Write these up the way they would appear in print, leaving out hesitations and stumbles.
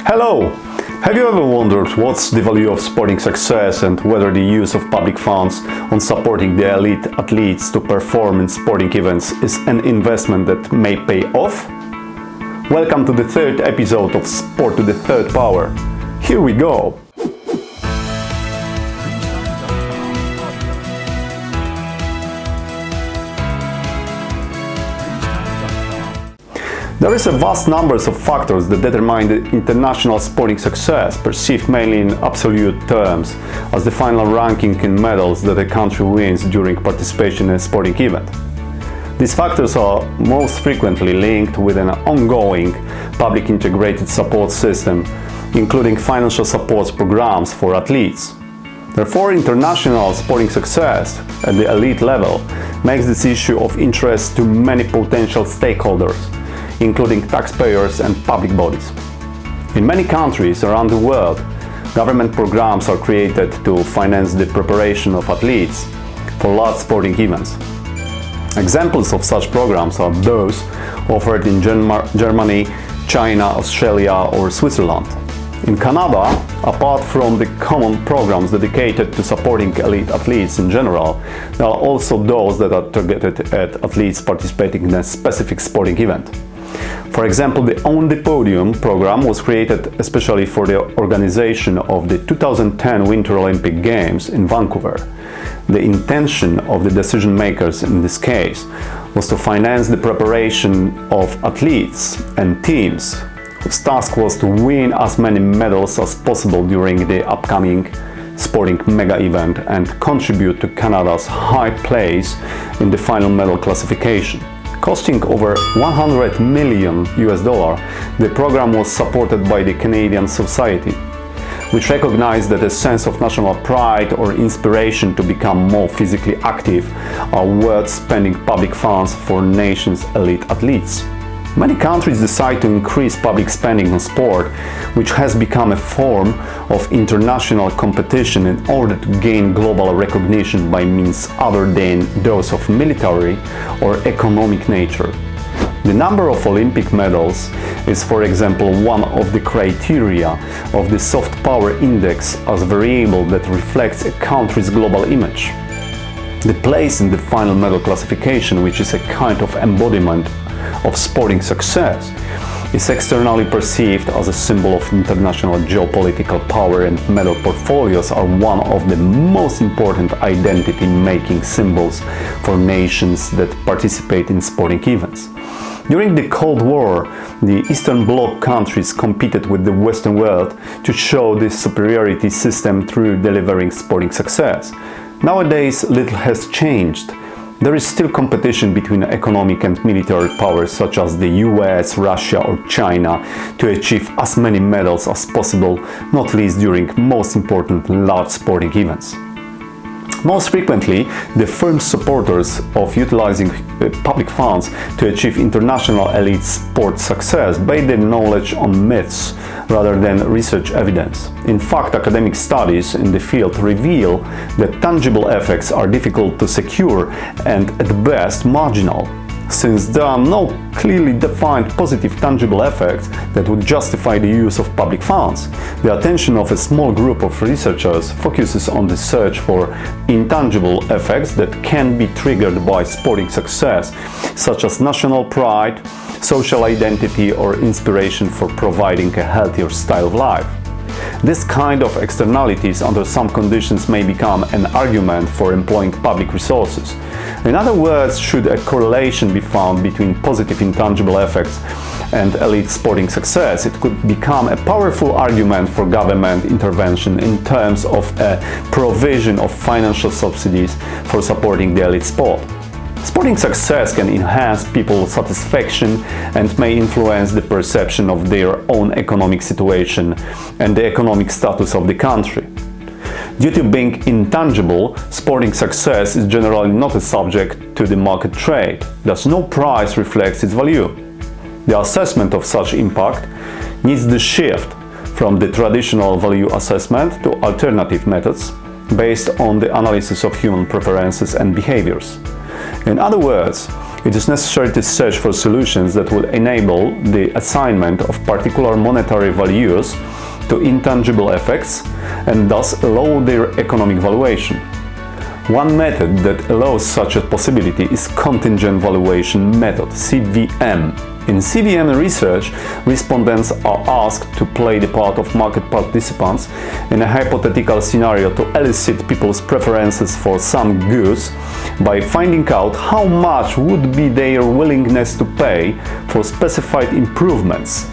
Hello! Have you ever wondered what's the value of sporting success and whether the use of public funds on supporting the elite athletes to perform in sporting events is an investment that may pay off? Welcome to the third episode of Sport to the Third Power. Here we go! There is a vast number of factors that determine the international sporting success, perceived mainly in absolute terms, as the final ranking in medals that a country wins during participation in a sporting event. These factors are most frequently linked with an ongoing public integrated support system, including financial support programs for athletes. Therefore, international sporting success at the elite level makes this issue of interest to many potential stakeholders, including taxpayers and public bodies. In many countries around the world, government programs are created to finance the preparation of athletes for large sporting events. Examples of such programs are those offered in Germany, China, Australia or Switzerland. In Canada, apart from the common programs dedicated to supporting elite athletes in general, there are also those that are targeted at athletes participating in a specific sporting event. For example, the On the Podium program was created especially for the organization of the 2010 Winter Olympic Games in Vancouver. The intention of the decision makers in this case was to finance the preparation of athletes and teams whose task was to win as many medals as possible during the upcoming sporting mega event and contribute to Canada's high place in the final medal classification. Costing over $100 million, the program was supported by the Canadian Society, which recognized that a sense of national pride or inspiration to become more physically active are worth spending public funds for nation's elite athletes. Many countries decide to increase public spending on sport, which has become a form of international competition in order to gain global recognition by means other than those of military or economic nature. The number of Olympic medals is, for example, one of the criteria of the soft power index as a variable that reflects a country's global image. The place in the final medal classification, which is a kind of embodiment of sporting success, is externally perceived as a symbol of international geopolitical power, and medal portfolios are one of the most important identity-making symbols for nations that participate in sporting events. During the Cold War, the Eastern Bloc countries competed with the Western world to show this superiority system through delivering sporting success. Nowadays, little has changed. There is still competition between economic and military powers such as the US, Russia or China to achieve as many medals as possible, not least during most important large sporting events. Most frequently, the firm supporters of utilizing public funds to achieve international elite sport success base their knowledge on myths rather than research evidence. In fact, academic studies in the field reveal that tangible effects are difficult to secure and at best marginal. Since there are no clearly defined positive tangible effects that would justify the use of public funds, the attention of a small group of researchers focuses on the search for intangible effects that can be triggered by sporting success, such as national pride, social identity or inspiration for providing a healthier style of life. This kind of externalities under some conditions may become an argument for employing public resources. In other words, should a correlation be found between positive intangible effects and elite sporting success, it could become a powerful argument for government intervention in terms of a provision of financial subsidies for supporting the elite sport. Sporting success can enhance people's satisfaction and may influence the perception of their own economic situation and the economic status of the country. Due to being intangible, sporting success is generally not a subject to the market trade, thus no price reflects its value. The assessment of such impact needs the shift from the traditional value assessment to alternative methods based on the analysis of human preferences and behaviors. In other words, It is necessary to search for solutions that will enable the assignment of particular monetary values to intangible effects and thus allow their economic valuation. One method that allows such a possibility is Contingent Valuation Method, CVM. In CVM research, respondents are asked to play the part of market participants in a hypothetical scenario to elicit people's preferences for some goods by finding out how much would be their willingness to pay for specified improvements.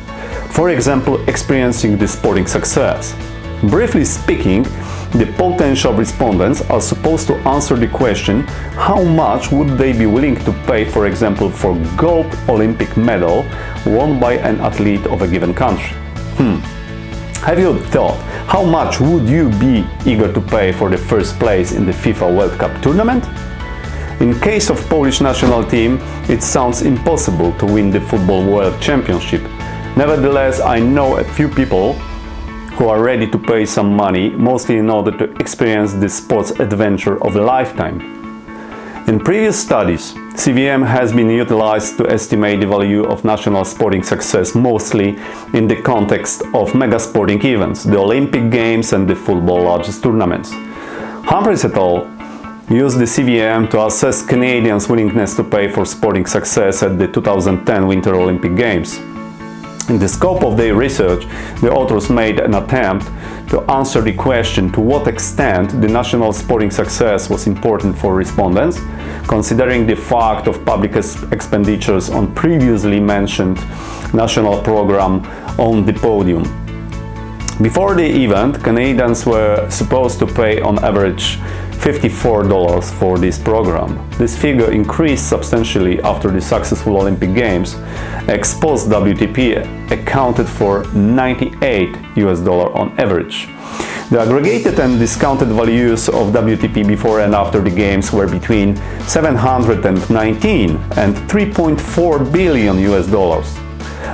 For example, experiencing the sporting success. Briefly speaking, the potential respondents are supposed to answer the question how much would they be willing to pay, for example, for gold Olympic medal won by an athlete of a given country. Have you thought how much would you be eager to pay for the first place in the FIFA World Cup tournament? In case of Polish national team, it sounds impossible to win the Football World Championship. Nevertheless, I know a few people who are ready to pay some money, mostly in order to experience this sports adventure of a lifetime. In previous studies, CVM has been utilized to estimate the value of national sporting success, mostly in the context of mega sporting events, the Olympic Games and the football largest tournaments. Humphreys et al. Used the CVM to assess Canadians' willingness to pay for sporting success at the 2010 Winter Olympic Games. In the scope of their research, the authors made an attempt to answer the question to what extent the national sporting success was important for respondents, considering the fact of public expenditures on previously mentioned national program On the Podium. Before the event, Canadians were supposed to pay on average $54 for this program. This figure increased substantially after the successful Olympic Games. Ex-post WTP accounted for $98 on average. The aggregated and discounted values of WTP before and after the Games were between $719 and $3.4 billion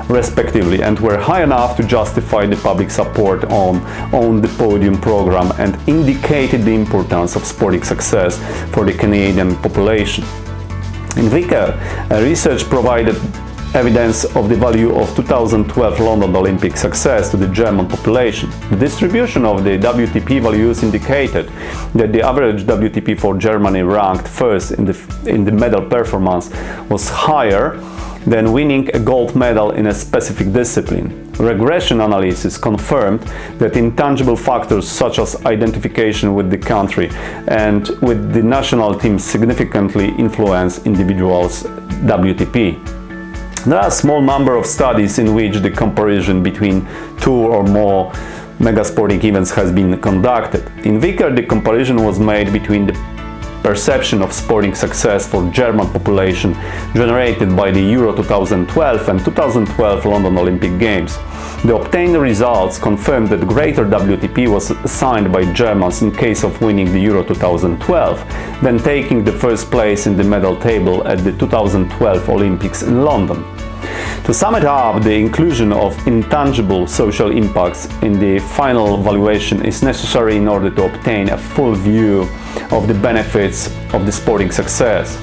respectively, and were high enough to justify the public support on the Podium program and indicated the importance of sporting success for the Canadian population. In Vicker, research provided evidence of the value of 2012 London Olympic success to the German population. The distribution of the WTP values indicated that the average WTP for Germany ranked first in the medal performance was higher than winning a gold medal in a specific discipline. Regression analysis confirmed that intangible factors such as identification with the country and with the national team significantly influence individuals' WTP. There are a small number of studies in which the comparison between two or more mega sporting events has been conducted. In Vicker, the comparison was made between the perception of sporting success for German population generated by the Euro 2012 and 2012 London Olympic Games. The obtained results confirmed that greater WTP was assigned by Germans in case of winning the Euro 2012 than taking the first place in the medal table at the 2012 Olympics in London. To sum it up, the inclusion of intangible social impacts in the final valuation is necessary in order to obtain a full view of the benefits of the sporting success.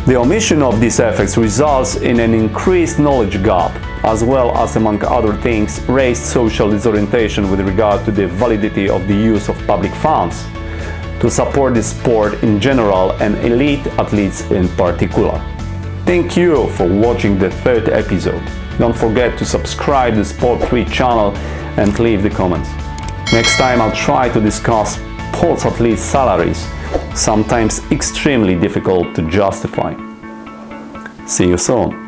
The omission of these effects results in an increased knowledge gap, as well as, among other things, raised social disorientation with regard to the validity of the use of public funds to support the sport in general and elite athletes in particular. Thank you for watching the third episode. Don't forget to subscribe to the Sport3 channel and leave the comments. Next time I'll try to discuss sports athletes' salaries, sometimes extremely difficult to justify. See you soon.